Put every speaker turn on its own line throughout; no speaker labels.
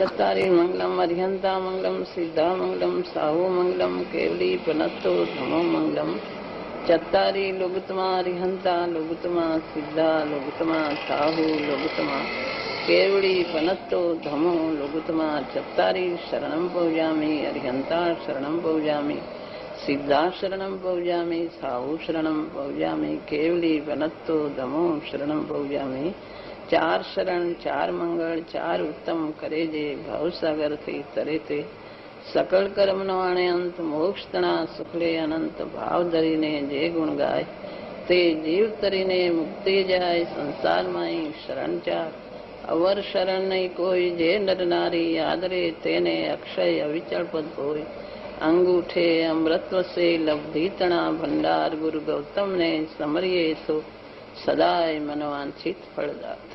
चत्तारि मंगलम अर्हंता मंगलम सिद्धा मंगलम साहू मंगलम केवली पनत्तो धमो मंगलम चत्तारि लोगुतमा अर्हंता लोगुतमा सिद्धा लोगुतमा साहू लोगुतमा केवली पनत्तो धमो लोगुतमा चत्तारि शरणं पौजामि अर्हंता शरणं पौजामि सिद्धा शरणं पौजामि साहू शरणं पौजामि केवली पनत्तो धमो शरणं पौजामि चार शरण चार मंगल चार उत्तम करे जे भावसागर थी तरे ते सकल कर्म नो आणे अंत मोक्ष तना सुखले अनंत भाव धरीने जे गुण गाय ते जीव तरीने मुक्ति जाय संसार माई शरण चार अवर शरण नहीं कोई जे नर नारी आदरे तेने अक्षय अविचल पद होय अंगूठे अमृतत्व से लब्धि तना भंडार गुरु गौतम ने समरिये तो सदाय मनवांछित फलदाता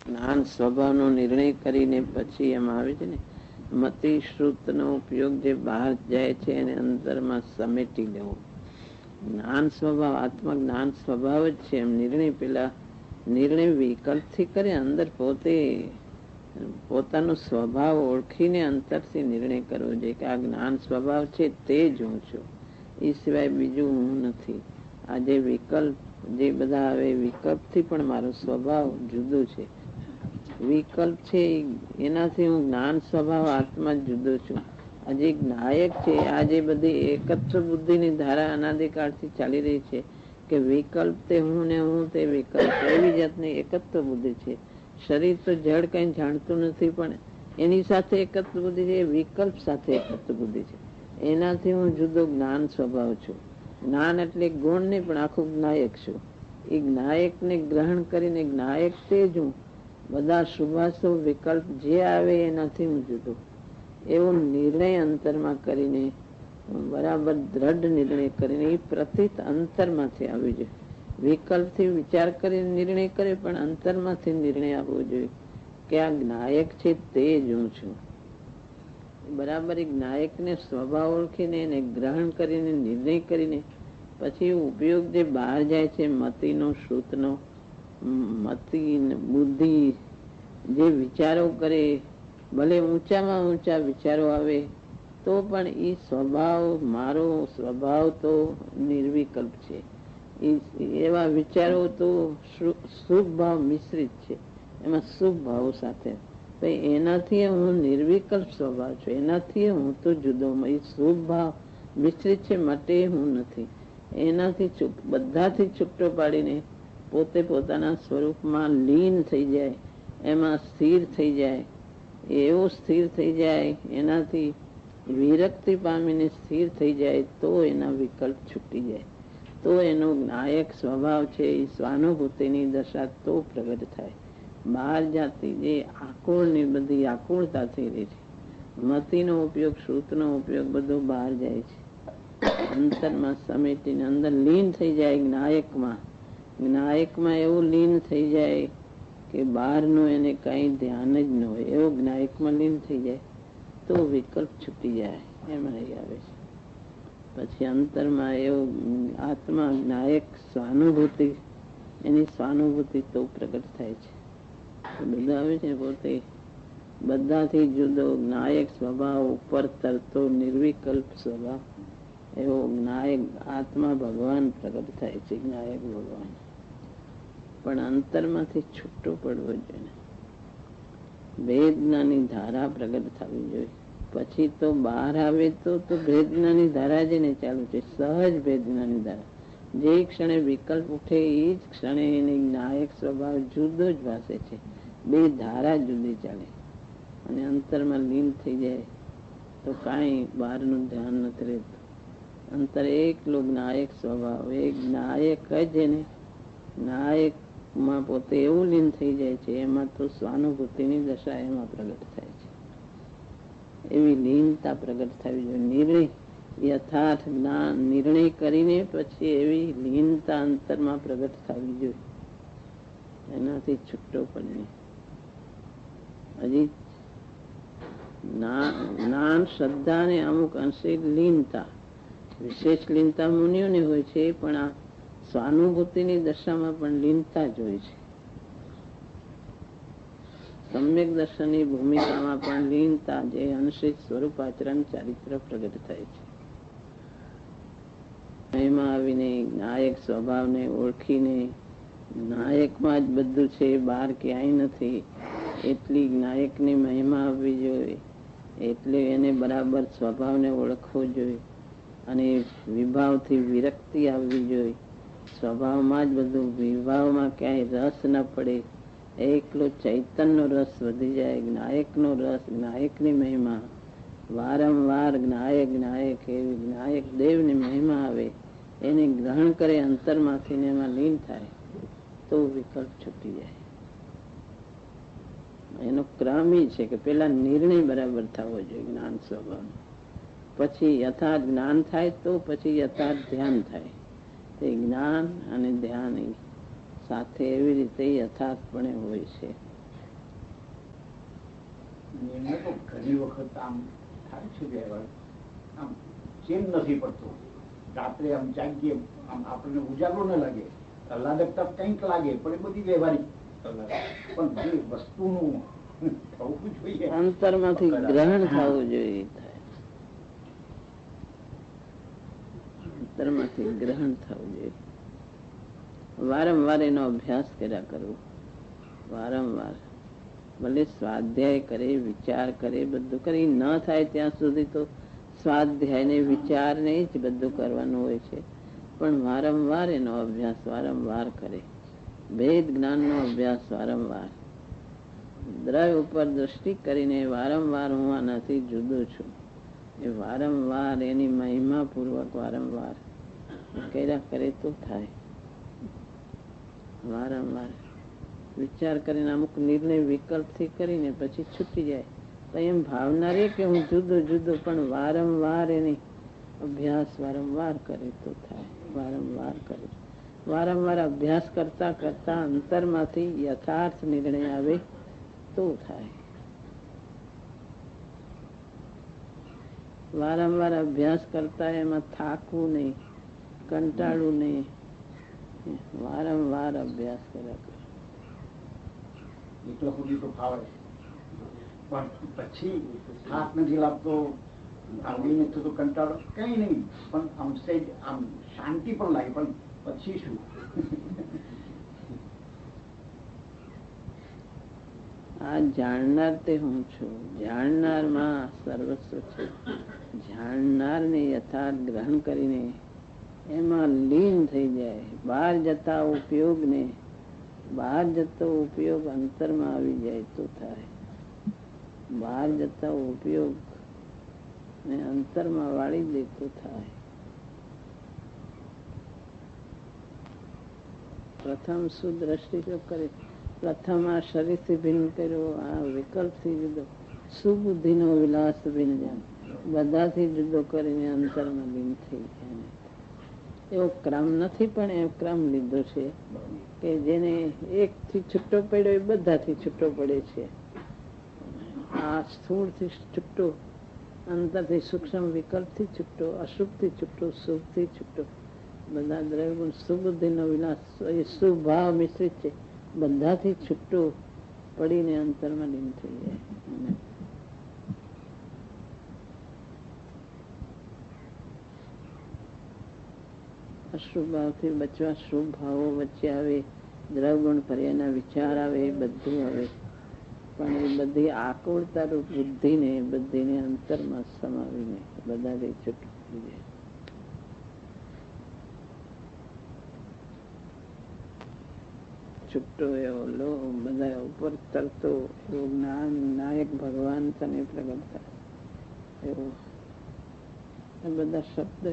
જ્ઞાન સ્વભાવનો નિર્ણય કરીને પછી એમ આવે છે ને મતિ શ્રુતનો ઉપયોગ જે બહાર જાય છે એને અંતરમાં સમેટી લેવો. જ્ઞાન સ્વભાવ આત્મા જ્ઞાન સ્વભાવ જ છે. એમ નિર્ણય પેલા નિર્ણય વિકલ્પથી કરે, અંદર પોતે પોતાનો સ્વભાવ ઓળખીને અંતરથી નિર્ણય કરવો જોઈએ કે આ જ્ઞાન સ્વભાવ છે તે જ હું છું, એ સિવાય બીજું હું નથી. આ જે વિકલ્પ જે બધા આવે વિકલ્પથી પણ મારો સ્વભાવ જુદો છે. વિકલ્પ છે એનાથી હું જ્ઞાન સ્વભાવ આત્મા જુદો છું. આ જે નાયક છે, આ જે બધી એકત્ર બુદ્ધિની ધારા અનાદિકાળથી ચાલી રહી છે કે વિકલ્પ તે હું ને હું તે વિકલ્પ, એવી જાતની એકત્ર બુદ્ધિ છે. શરીર તો જડ કઈ જાણતું નથી પણ એની સાથે એકત્ર બુદ્ધિ છે, વિકલ્પ સાથે એકત્ર બુદ્ધિ છે. એનાથી હું જુદો જ્ઞાન સ્વભાવ છું. જ્ઞાન એટલે ગુણ નહીં પણ આખું જ્ઞાયક છું. એ જ્ઞાયકને ગ્રહણ કરીને જ્ઞાયક તે જ હું. બધા શુભાશુભ વિકલ્પ જે આવે એનાથી હું જુદો, એવો નિર્ણય અંતરમાં કરીને બરાબર દ્રઢ નિર્ણય કરીને એ પ્રતીત અંતરમાંથી આવવી જોઈએ. વિકલ્પથી વિચાર કરીને નિર્ણય કરે પણ અંતરમાંથી નિર્ણય આવવો જોઈએ કે આ જ્ઞાયક છે તે જ હું છું. બરાબર એ જ્ઞાયકને સ્વભાવ ઓળખીને એને ગ્રહણ કરીને નિર્ણય કરીને પછી ઉપયોગ જે બહાર જાય છે મતિનો શ્રુતનો, મતિ બુદ્ધિ જે વિચારો કરે, ભલે ઊંચામાં ઊંચા વિચારો આવે તો પણ એ સ્વભાવ મારો સ્વભાવ તો નિર્વિકલ્પ છે. એવા વિચારો તો શુભ ભાવ મિશ્રિત છે, એમાં શુભ ભાવો સાથે. તો એનાથી હું નિર્વિકલ્પ સ્વભાવ છું, એનાથી હું તો જુદો. એ શુભ ભાવ મિશ્રિત છે માટે હું નથી. એનાથી બધાથી છૂટો પાડીને પોતે પોતાના સ્વરૂપમાં લીન થઈ જાય, એમાં સ્થિર થઈ જાય. એવો સ્થિર થઈ જાય, એનાથી વિરક્તિ પામીને સ્થિર થઈ જાય તો એના વિકલ્પ છૂટી જાય, તો એનો નાયક સ્વભાવ છે એ સ્વાનુભૂતિની દશા તો પ્રગટ થાય. બહાર જાતી જે આકુળની બધી આકુળતા થઈ રહી છે, મતિનો ઉપયોગ શ્રુતનો ઉપયોગ બધો બહાર જાય છે. અંતરમાં સમેટીને અંદર લીન થઈ જાય જ્ઞાયકમાં. જ્ઞાયકમાં એવું લીન થઈ જાય કે બહારનું એને કઈ ધ્યાન જ ન હોય, એવો જ્ઞાયકમાં લીન થઈ જાય તો વિકલ્પ છૂટી જાય. એમાં આવે છે પછી અંતરમાં એવો આત્મા જ્ઞાયક સ્વાનુભૂતિ, એની સ્વાનુભૂતિ તો પ્રગટ થાય છે. બધા આવે છે પોતે બધાથી જુદો જ્ઞાયક સ્વભાવ, ઉપર તરતો નિર્વિકલ્પ સ્વભાવ, એવો જ્ઞાયક આત્મા ભગવાન પ્રગટ થાય છે. જ્ઞાયક ભગવાન પણ અંતરમાંથી છૂટો પડવો જોઈએ. ભેદનાની ધારા પ્રગટ થવી જોઈએ. પછી તો બહાર આવે તો ભેદનાની ધારા જ ને ચાલુ છે, સહજ ભેદનાની ધારા. જે ક્ષણે વિકલ્પ ઉઠે એ જ ક્ષણે એને જ્ઞાયક સ્વભાવ જુદો જ ભાસે છે. બે ધારા જુદી ચાલે અને અંતરમાં લીન થઈ જાય તો કાંઈ બહારનું ધ્યાન નથી રહેતું. અંતર એકલો જ્ઞાયક સ્વભાવ, એ જ્ઞાયક જ એને જ્ઞાયકમાં પોતે એવું લીન થઈ જાય છે. એમાં તો સ્વાનુભૂતિની દશા એમાં પ્રગટ થાય છે. એવી લીનતા પ્રગટ થવી જોઈએ. નિર્ણય યથાર્થ જ્ઞાન નિર્ણય કરીને પછી એવી લીનતા અંતરમાં પ્રગટ થવી જોઈએ. એનાથી છૂટો પણ નહીં. હજી જ્ઞાન શ્રદ્ધા ને અમુક અંશે લીનતા, વિશેષ લીનતા મુનિઓને હોય છે, પણ આ સ્વાનુભૂતિની દશામાં પણ લીનતા જ હોય છે. સમ્યક દર્શનની ભૂમિકામાં પણ લીનતા જે અંશે સ્વરૂપ આચરણ ચારિત્ર પ્રગટ થાય છે. મહિમા આવીને નાયક સ્વભાવને ઓળખીને નાયકમાં જ બધું છે, બહાર ક્યાંય નથી, એટલી નાયકની મહિમા આવવી જોઈએ. એટલે એને બરાબર સ્વભાવને ઓળખવો જોઈએ અને વિભાવથી વિરક્તિ આવવી જોઈએ. સ્વભાવમાં જ બધું, વિભાવમાં ક્યાંય રસ ન પડે. એકલો ચૈતનનો રસ વધી જાય, જ્ઞાયકનો રસ, જ્ઞાયકની મહિમા. વારંવાર જ્ઞાયક જ્ઞાયક એવી જ્ઞાયક દેવની મહિમા આવે, એને ગ્રહણ કરે અંતરમાંથી ને એમાં લીન થાય તો વિકલ્પ છૂટી જાય. એનો ક્રમ એ છે કે પેલા નિર્ણય બરાબર થવો જોઈએ જ્ઞાન સ્વભાવનો, પછી યથાર્થ જ્ઞાન થાય તો પછી યથાર્થ ધ્યાન થાય. તે જ્ઞાન અને ધ્યાન સાથે એવી રીતે યથાર્થપણે હોય છે.
નિર્ણય તો ઘણી વખત આમ થાય છે કે આમ ચેન નથી પડતો. રાત્રે આમ જાગીએ, આમ આપણને ઉજાગરો ન લાગે, આહલાદકતા કંઈક લાગે, પણ એ બધી વ્યવહારિક. પણ જે વસ્તુનું થવું જોઈએ,
અંતરમાંથી ગ્રહણ થવું જોઈએ. અંતરમાંથી ગ્રહણ થવું જોઈએ. વારંવાર એનો અભ્યાસ કર્યા કરવો. વારંવાર ભલે સ્વાધ્યાય કરે, વિચાર કરે, બધું કરે, ન થાય ત્યાં સુધી તો સ્વાધ્યાય ને વિચાર ને જ બધું કરવાનું હોય છે. પણ વારંવાર એનો અભ્યાસ વારંવાર કરે. ભેદ જ્ઞાનનો અભ્યાસ વારંવાર, દ્રવ્ય ઉપર દ્રષ્ટિ કરીને વારંવાર હું આનાથી જુદો છું એ વારંવાર એની મહિમા પૂર્વક વારંવાર કર્યા કરે તો થાય. વારંવાર વિચાર કરીને અમુક નિર્ણય વિકલ્પથી કરીને પછી છૂટી જાય તો એમ ભાવના રે કે હું જુદો જુદો, પણ વારંવાર એની અભ્યાસ વારંવાર કરે તો થાય. વારંવાર કરે, વારંવાર અભ્યાસ કરતા કરતા અંતરમાંથી યથાર્થ નિર્ણય આવે તો થાય. વારંવાર અભ્યાસ કરતા એમાં થાકવું નહીં, કંટાળવું નહીં. વારંવાર અભ્યાસ કર્યા કરે.
એટલો સુધી તો ફાવે, પણ પછી થાક નથી લાગતો, આંગળી નથી થતો, કંટાળો કઈ નહીં, પણ આમ સહેજ આમ શાંતિ પણ લાગે. પણ પછી શું?
આ જાણનાર તે હું છું. જાણનારમાં સર્વસ્વ છે. જાણનારને યથાર્થ ગ્રહણ કરીને એમાં લીન થઈ જાય. બહાર જતા ઉપયોગને, બહાર જતો ઉપયોગ અંતરમાં આવી જાય તો થાય. બહાર જતા ઉપયોગ ને અંતરમાં વાળી દે તો થાય. પ્રથમ શું દ્રષ્ટિ કરે? પ્રથમ આ શરીરથી ભિન્ન કર્યો, આ વિકલ્પથી જુદો, સુબુદ્ધિનો વિલાસ ભિન્ન જાણ, બધાથી જુદો કરીને અંતરમાં ભિન્ન થઈ જાય. એવો ક્રમ નથી, પણ એ ક્રમ લીધો છે કે જેને એકથી છૂટો પડ્યો એ બધાથી છૂટો પડે છે. આ સ્થૂળથી છૂટો, અંતરથી સૂક્ષ્મ વિકલ્પથી છૂટો, અશુભથી છૂટો, શુભથી છૂટો, બધા દ્રવ્યગુણ સુબુદ્ધિનો વિલાસ એ સુભાવ મિશ્રિત છે. બધાથી છૂટો પડીને અંતરમાં લીન થઈ જાય. અશુભ ભાવથી બચવા શુભ ભાવો વચ્ચે આવે, દ્રવગુણ પર્યાયના વિચાર આવે, બધું આવે, પણ એ બધી આકુળતા રૂપ બુદ્ધિને બધીને અંતરમાં સમાવીને બધાથી છૂટું જાય. છૂટો એવો લો બધા ઉપર તરતો એવો જ્ઞાન નાયક ભગવાન તને પ્રગટ થાય એવો બધા શબ્દ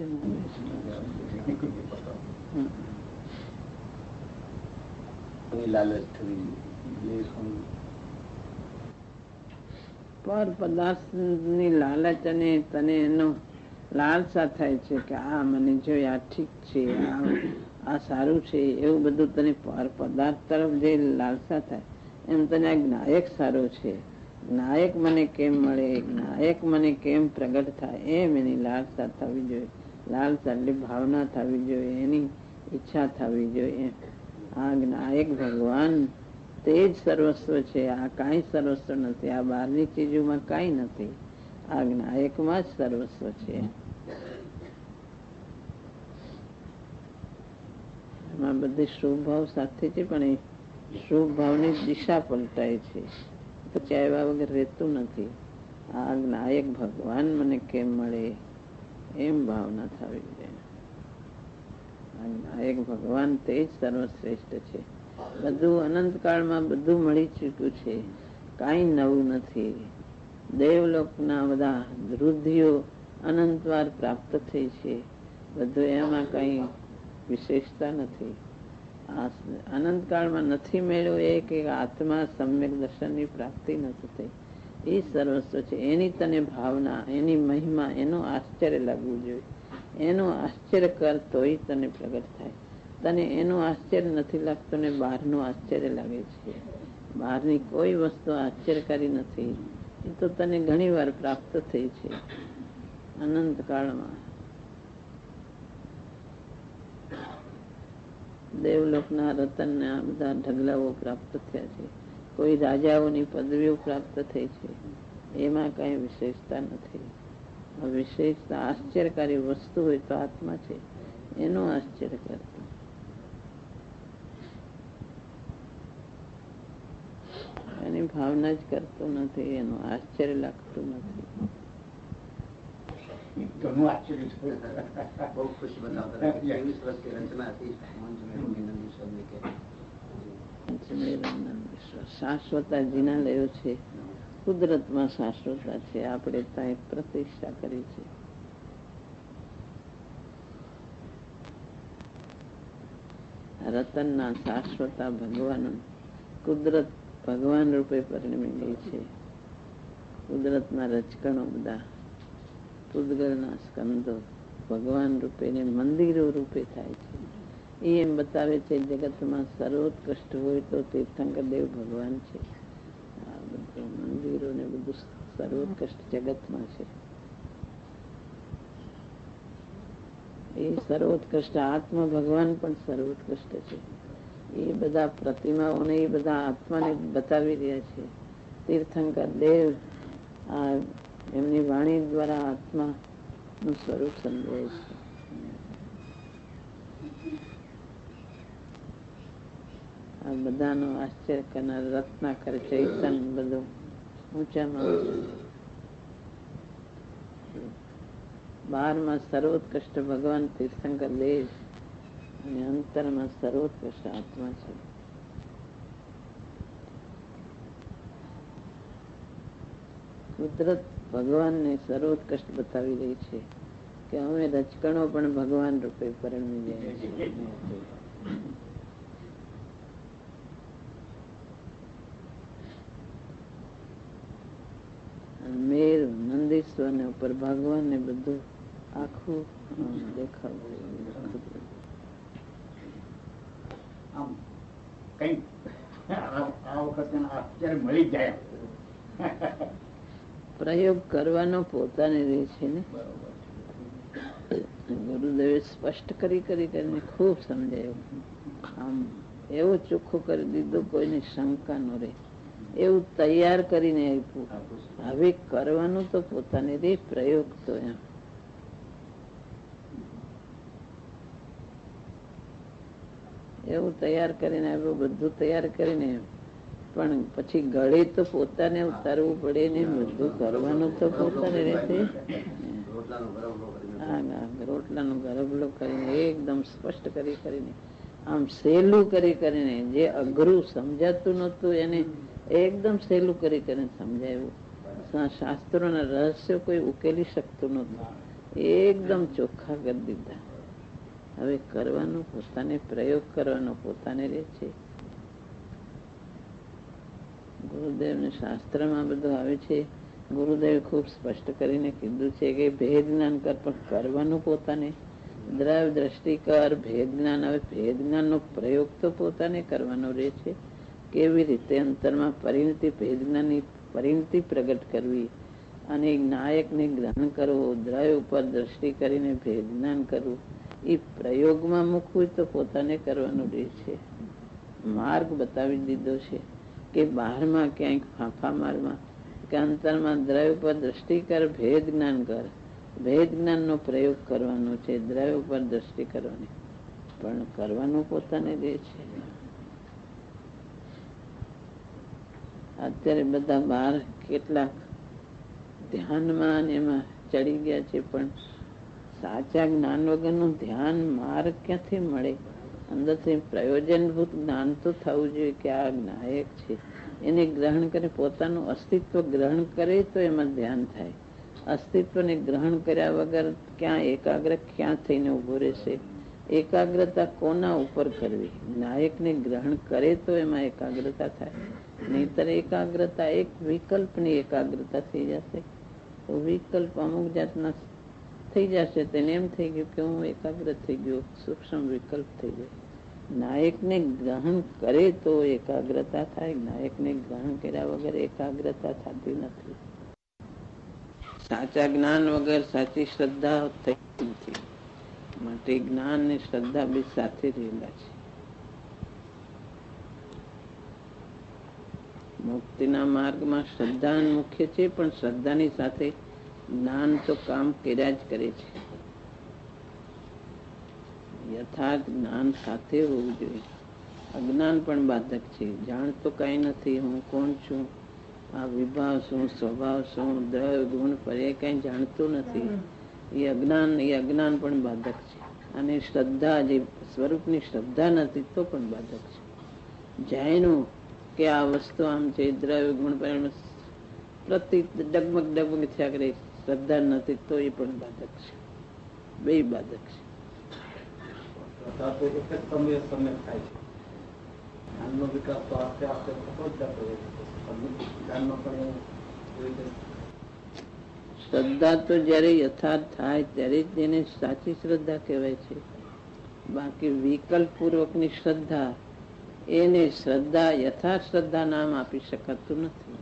પર પદાર્થ ની લાલચ અને તને એનો લાલસા થાય છે કે આ મને જોઈ, આ ઠીક છે, આ સારું છે, એવું બધું તને પર પદાર્થ તરફ જે લાલસા થાય એમ તને આ જ્ઞાયક સારો છે, જ્ઞાયક મને કેમ મળે, જ્ઞાયક મને કેમ પ્રગટ થાય, એમ એની લાલસા થવી જોઈએ. લાલસા એટલે ભાવના થવી જોઈએ, એની ઈચ્છા થવી જોઈએ. આ જ્ઞાયક ભગવાન તે જ સર્વસ્વ છે. આ કાંઈ સર્વસ્વ નથી. આ બહારની ચીજોમાં કાંઈ નથી. આ જ્ઞાયકમાં જ સર્વસ્વ છે. એમાં બધી શુભ ભાવ સાથે છે, પણ એ શુભ ભાવની દિશા પલટાય છે. તો ચાવ્યા વગર રહેતું નથી. આ જ્ઞાયક ભગવાન મને કેમ મળે એમ ભાવના થવી જોઈએ. આ જ્ઞાયક ભગવાન તે જ સર્વશ્રેષ્ઠ છે. બધું અનંતકાળમાં બધું મળી ચૂક્યું છે. કાંઈ નવું નથી. દેવલોકના બધા વૃદ્ધિઓ અનંતવાર પ્રાપ્ત થઈ છે. બધું એમાં કઈ વિશેષતા નથી. આ અનંતકાળમાં નથી મેળવ્યો એ કે આત્મા સમ્યક દર્શનની પ્રાપ્તિ નથી થઈ. એ સર્વસ્વ છે. એની તને ભાવના, એની મહિમા, એનું આશ્ચર્ય લાગવું જોઈએ. એનું આશ્ચર્ય કર તોય તને પ્રગટ થાય. તને એનું આશ્ચર્ય નથી લાગતું ને બહારનું આશ્ચર્ય લાગે છે. બહારની કોઈ વસ્તુ આશ્ચર્યકારી નથી. એ તો તને ઘણી વાર પ્રાપ્ત થઈ છે અનંતકાળમાં. દેવલોકના રતનને આ બધા ઢગલાઓ પ્રાપ્ત થયા છે. કોઈ રાજાઓની પદવીઓ પ્રાપ્ત થઈ છે. એમાં કઈ વિશેષતા નથી. વિશેષતા આશ્ચર્યકારી વસ્તુ હોય તો આત્મા છે. એનું આશ્ચર્ય કરતું. એની ભાવના જ કરતું નથી. એનું આશ્ચર્ય લાગતું નથી.
ઘણું આશ્ચર્ય છે.
બહુ ખુશ બતાવતા 23 વર્ષથી રચના હતી
શાશ્વતાજીના લયો છે. કુદરતમાં શાશ્વતા છે. આપણે ત્યાં પ્રતિષ્ઠા કરી છે. રતનના શાશ્વતા ભગવાન, કુદરત ભગવાન રૂપે પરિણમી ગઈ છે. કુદરતના રચકણો બધા, પૂતગલના સ્કંદો ભગવાન રૂપે ને મંદિરો રૂપે થાય છે. એ એમ બતાવે છે જગતમાં સર્વોત્કૃષ્ટ હોય તો તીર્થંકર દેવ ભગવાન છે. આ બધું મંદિરો ને બધું સર્વોત્કૃષ્ટ જગતમાં છે. એ સર્વોત્કૃષ્ટ આત્મા ભગવાન પણ સર્વોત્કૃષ્ટ છે. એ બધા પ્રતિમાઓને એ બધા આત્માને બતાવી રહ્યા છે. તીર્થંકર દેવ આ એમની વાણી દ્વારા આત્મા નું સ્વરૂપ સમજાય છે. આ બધાનો આશ્ચર્ય કરનાર રત્નાકર ચૈતન બધું ઊંચામાં બહારમાં સર્વોત્કૃષ્ટ ભગવાન તીર્થંકર દેવ અને અંતરમાં સર્વોત્કૃષ્ટ આત્મા છે. કુદરત ભગવાનને સર્વોત્કૃષ્ટ બતાવી રહી છે કે અમે રચકણો પણ ભગવાન રૂપે પરિણમી જાય છે. મેર નંદીશ્વર ને ઉપર ભગવાન ને બધું આખું દેખાવું.
આમ કઈ આ વખતે આશ્ચર્ય મળી જાય.
પ્રયોગ કરવાનો પોતાને રહે છે ને. ગુરુદેવે સ્પષ્ટ કરીને ખૂબ સમજાયું. આમ એવું ચોખ્ખું કરી દીધું કોઈની શંકા ન રહે એવું તૈયાર કરીને આપ્યું. હવે કરવાનું તો પોતાને રે, પ્રયોગ તો એમ એવું તૈયાર કરીને આપ્યું. બધું તૈયાર કરીને પણ પછી ગળે તો પોતાને ઉતારવું પડે ને. બધું કરવાનું તો પોતાને રહેશે. રોટલાનો ગરબલો કરીને એકદમ સ્પષ્ટ કરીને આમ સહેલું કરીને જે અઘરું સમજાતું નતું એને એકદમ સહેલું કરીને સમજાવ્યું. શાસ્ત્રોના રહસ્યો કોઈ ઉકેલી શકતું નતું. એકદમ ચોખ્ખા કરી દીધા. હવે કરવાનું પોતાને, પ્રયોગ કરવાનો પોતાને રહે છે. ગુરુદેવ ને શાસ્ત્રમાં બધું આવે છે. ગુરુદેવ ખૂબ સ્પષ્ટ કરીને કીધું છે કે ભેદ જ્ઞાન કર, પણ કરવાનું પોતાને. દ્રવ્ય દ્રષ્ટિ કર, ભેદ જ્ઞાન. હવે ભેદ જ્ઞાન નો પ્રયોગ તો પોતાને કરવાનો રહે છે. કેવી રીતે અંતરમાં પરિણતિ, ભેદ જ્ઞાનની પરિણતિ પ્રગટ કરવી અને નાયકને જ્ઞાન કરવું, દ્રવ્ય ઉપર દ્રષ્ટિ કરીને ભેદ જ્ઞાન કરવું, એ પ્રયોગમાં મૂકવું તો પોતાને કરવાનું રહે છે. માર્ગ બતાવી દીધો છે કે બહારમાં ક્યાંક ફાંફા મારમાં કે અંતરમાં દ્રવ્ય પર દ્રષ્ટિ કર, ભેદ જ્ઞાન કર. ભેદ જ્ઞાન નો પ્રયોગ કરવાનો છે, દ્રવ્ય ઉપર દ્રષ્ટિ કરવાની, પણ કરવાનું પોતાને દે છે. અત્યારે બધા બહાર કેટલાક ધ્યાનમાં એમાં ચડી ગયા છે, પણ સાચા જ્ઞાન વગરનું ધ્યાન માર્ગ ક્યાંથી મળે? અંદરથી પ્રયોજનભૂત જ્ઞાન તો થવું જોઈએ કે આ નાયક છે, એને ગ્રહણ કરે, પોતાનું અસ્તિત્વ ગ્રહણ કરે તો એમાં ધ્યાન થાય. અસ્તિત્વને ગ્રહણ કર્યા વગર ક્યાં એકાગ્ર ક્યાં થઈને ઉભો રહેશે? એકાગ્રતા કોના ઉપર કરવી? નાયકને ગ્રહણ કરે તો એમાં એકાગ્રતા થાય, નહીતર એકાગ્રતા એક વિકલ્પની એકાગ્રતા થઈ જશે. તો વિકલ્પ અમુક જાતના થઈ જશે, તેને એમ થઈ ગયું કે હું એકાગ્ર થઈ ગયો, સૂક્ષ્મ વિકલ્પ થઈ જાય. નાયકને ગ્રહણ કરે તો એકાગ્રતા થાય, નાયકને ગ્રહણ કર્યા વગર એકાગ્રતા થતી નથી. સાચા જ્ઞાન વગર સાચી શ્રદ્ધા થતી નથી. માટે જ્ઞાન ને શ્રદ્ધા બે સાથે રહેલા છે. મુક્તિના માર્ગમાં શ્રદ્ધા મુખ્ય છે, પણ શ્રદ્ધાની સાથે જ્ઞાન તો કામ કર્યા જ કરે છે. યથાર્થ જ્ઞાન સાથે હોવું જોઈએ. અજ્ઞાન પણ બાધક છે. જાણતો કઈ નથી, હું કોણ છું, આ વિભાવ શું, સ્વભાવ શું, દ્રવ્ય ગુણ પર્ય કઈ જાણતું નથી, એ અજ્ઞાન પણ બાધક છે. અને શ્રદ્ધા, જે સ્વરૂપની શ્રદ્ધા નથી તો પણ બાધક છે. જાણ્યું કે આ વસ્તુ આમ છે, દ્રવ્ય ગુણ પર્ય પ્રતિ ડગમગ થયા કરે, શ્રદ્ધા નથી તો એ પણ બાધક છે. બે બાધક છે. શ્રદ્ધા તો જયારે યથાર્થ થાય ત્યારે જ તેને સાચી શ્રદ્ધા કહેવાય છે. બાકી વિકલ્પ પૂર્વક ની શ્રદ્ધા, એને શ્રદ્ધા યથાર્થ શ્રદ્ધા નામ આપી શકાતું નથી.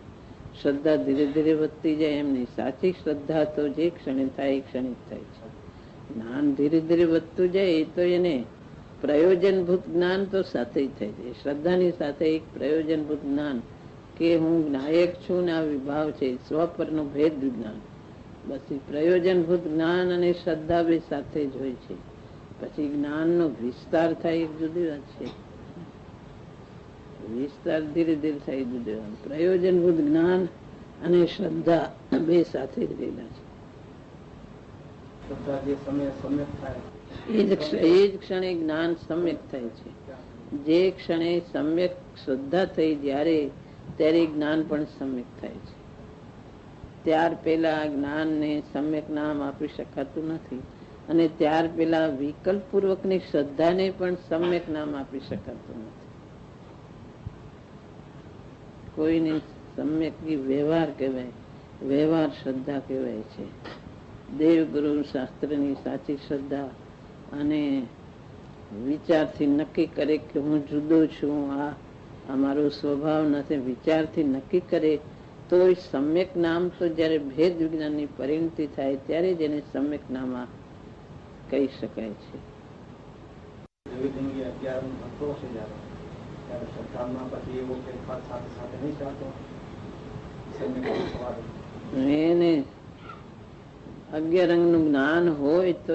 શ્રદ્ધા ધીરે ધીરે વધતી જાય એમ નહીં. સાચી શ્રદ્ધા તો જે ક્ષણે થાય એ ક્ષણે થાય છે. જ્ઞાન ધીરે ધીરે વધતું જાય એ તો એને પ્રયોજનભૂત જ્ઞાન તો સાથે થાય છે. શ્રદ્ધાની સાથે એક પ્રયોજનભૂત જ્ઞાન કે હું નાયક છું ને આ વિભાવ છે, સ્વ પરનું ભેદ જ્ઞાન. બસ પ્રયોજનભૂત જ્ઞાન અને શ્રદ્ધા બે સાથે જ હોય છે. પછી જ્ઞાનનો વિસ્તાર થાય એક જુદી વાત છે. વિસ્તાર ધીરે ધીરે થાય જુદી વાત. પ્રયોજનભૂત જ્ઞાન અને શ્રદ્ધા બે સાથે જ રહેલા છે. એ જ ક્ષણે જ્ઞાન સમ્યક થાય છે. જે ક્ષણે સમ્યક શ્રદ્ધા થઈ ત્યારે જ્ઞાન પણ સમ્યક થાય છે. ત્યાર પેલા જ્ઞાન ને સમ્યક નામ આપી શકાતું નથી, અને ત્યાર પેલા વિકલ્પ પૂર્વક ની શ્રદ્ધા ને પણ સમ્યક નામ આપી શકાતું નથી. કોઈને સમ્યક વ્યવહાર કહેવાય, વ્યવહાર શ્રદ્ધા કહેવાય છે. દેવગુરુ શાસ્ત્રની સાચી શ્રદ્ધા અને વિચારથી નક્કી કરે કે હું જુદો છું, આ અમારો સ્વભાવ નથી, વિચારથી નક્કી કરે તો સમ્યક નામ તો જયારે ભેદ વિજ્ઞાનની પરિણતિ થાય ત્યારે જ એને સમ્યક નામ કહી શકાય છે. એને 11 અંગનું જ્ઞાન હોય તો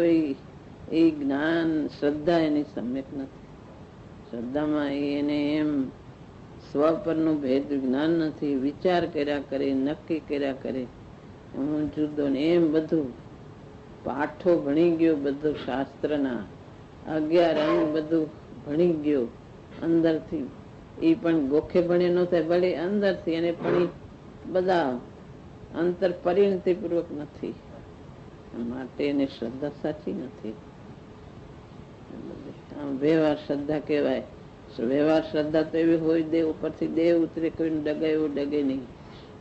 એ જ્ઞાન શ્રદ્ધા એની સમ્યક નથી. શ્રદ્ધામાં એને એમ સ્વ પરનું ભેદ જ્ઞાન નથી. વિચાર કર્યા કરે, નક્કી કર્યા કરે હું જુદો ને એમ બધું પાઠો ભણી ગયો, બધું શાસ્ત્રના 11 અંગ બધું ભણી ગયો અંદરથી. એ પણ ગોખે ભણે ન થાય, ભલે અંદરથી, એને પણ બધા અંતર પરિણતિ પૂર્વક નથી. માટે એને શ્રદ્ધા સાચી નથી. વ્યવહાર શ્રદ્ધા કહેવાય. વ્યવહાર શ્રદ્ધા તો એવી હોય, દેવ ઉપરથી દેવ ઉતરે, કોઈને ડગે એવું ડગે નહીં,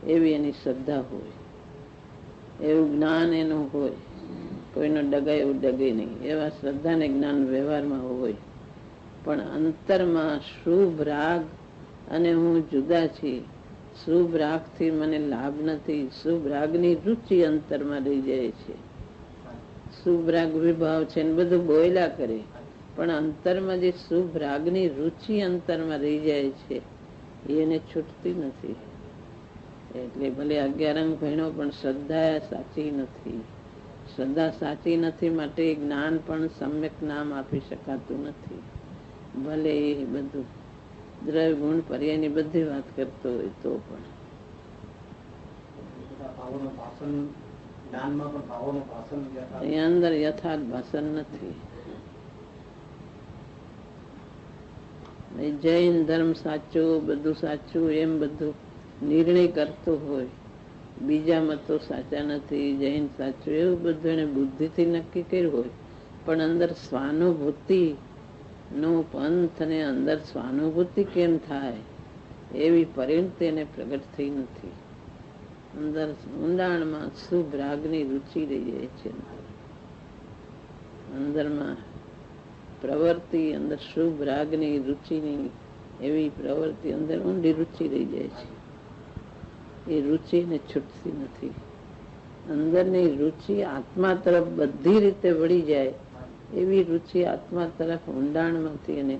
એવી એની શ્રદ્ધા હોય. એવું જ્ઞાન એનું હોય, કોઈનો ડગે એવું ડગે નહીં, એવા શ્રદ્ધા ને જ્ઞાન વ્યવહારમાં હોય. પણ અંતરમાં શુભ રાગ અને હું જુદા છીએ, શુભ રાગ થી મને લાભ નથી. શુભ રાગની રુચિ અંતરમાં રહી જાય છે. શુભ રાગ વિભાવ છે ને બધું બોયલા કરે, પણ અંતરમાં જે શુભ રાગની રુચિ અંતરમાં રહી જાય છે એને છૂટતી નથી. એટલે ભલે 11 અંગ ભણ્યો પણ શ્રદ્ધા સાચી નથી. શ્રદ્ધા સાચી નથી માટે જ્ઞાન પણ સમ્યક નામ આપી શકાતું નથી. ભલે એ બધું દ્રવ્ય ગુણ પર્યાયની બધી વાત કરતો હોય તો પણ અહીંયા અંદર યથાર્થ ભાષણ નથી. જૈન ધર્મ સાચો, બધું સાચું એમ બધું નિર્ણય કરતો હોય, બીજા મતો સાચા નથી, જૈન સાચું, એવું બધું એને બુદ્ધિથી નક્કી કર્યું હોય, પણ અંદર સ્વાનુભૂતિ નો પંથ ને અંદર સ્વાનુભૂતિ કેમ થાય એવી પરિણતિ એને પ્રગટ થઈ નથી. અંદર ઊંડાણમાં શુભ રાગની રુચિ રહી જાય છે. અંદરમાં પ્રવૃત્તિ, અંદર શુભ રાગની રુચિની એવી પ્રવૃત્તિ અંદર ઊંડી રુચિ રહી જાય છે. એ રુચિને છૂટતી નથી. અંદરની રુચિ આત્મા તરફ બધી રીતે વળી જાય એવી રુચિ આત્મા તરફ ઊંડાણમાંથી, અને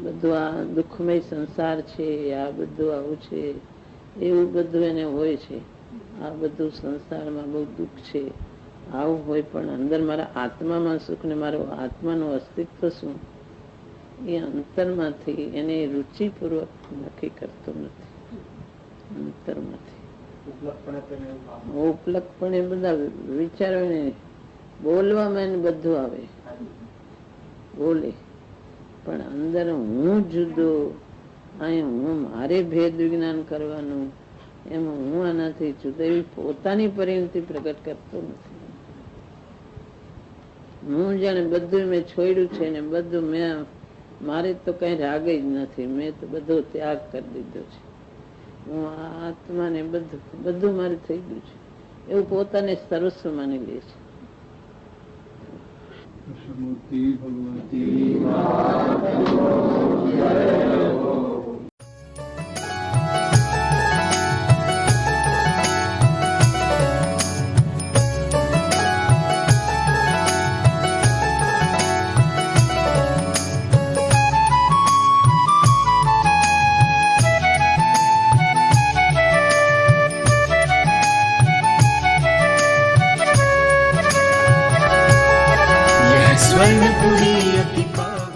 બધું આ દુઃખમય સંસાર છે, આ બધું આવું છે, એવું બધું એને હોય છે. આ બધું સંસારમાં બહુ દુઃખ છે, આવું હોય, પણ અંદર મારા આત્મામાં સુખ ને મારો આત્માનું અસ્તિત્વ શું એ અંતરમાંથી એને રુચિપૂર્વક નક્કી કરતો નથી. અંતરમાંથી ઉપલકપણે બધા વિચારો ને બોલવામાં એને બધું આવે, બોલે, પણ અંદર હું જુદો, અહીં હું મારે ભેદ વિજ્ઞાન કરવાનું, એમ હું આનાથી જુદો એવી પોતાની પરિણતિ પ્રગટ કરતો નથી. હું જાણે બધું મેં છોડ્યું છે ને બધું મેં, મારે તો કઈ રાગ જ નથી, મેં તો બધો ત્યાગ કરી દીધો છે, હું આત્માને બધું મારે થઈ ગયું છે, એવું પોતાને સર્વસ્વ માની લે છે.
स्वर्णपुरी अति पावन।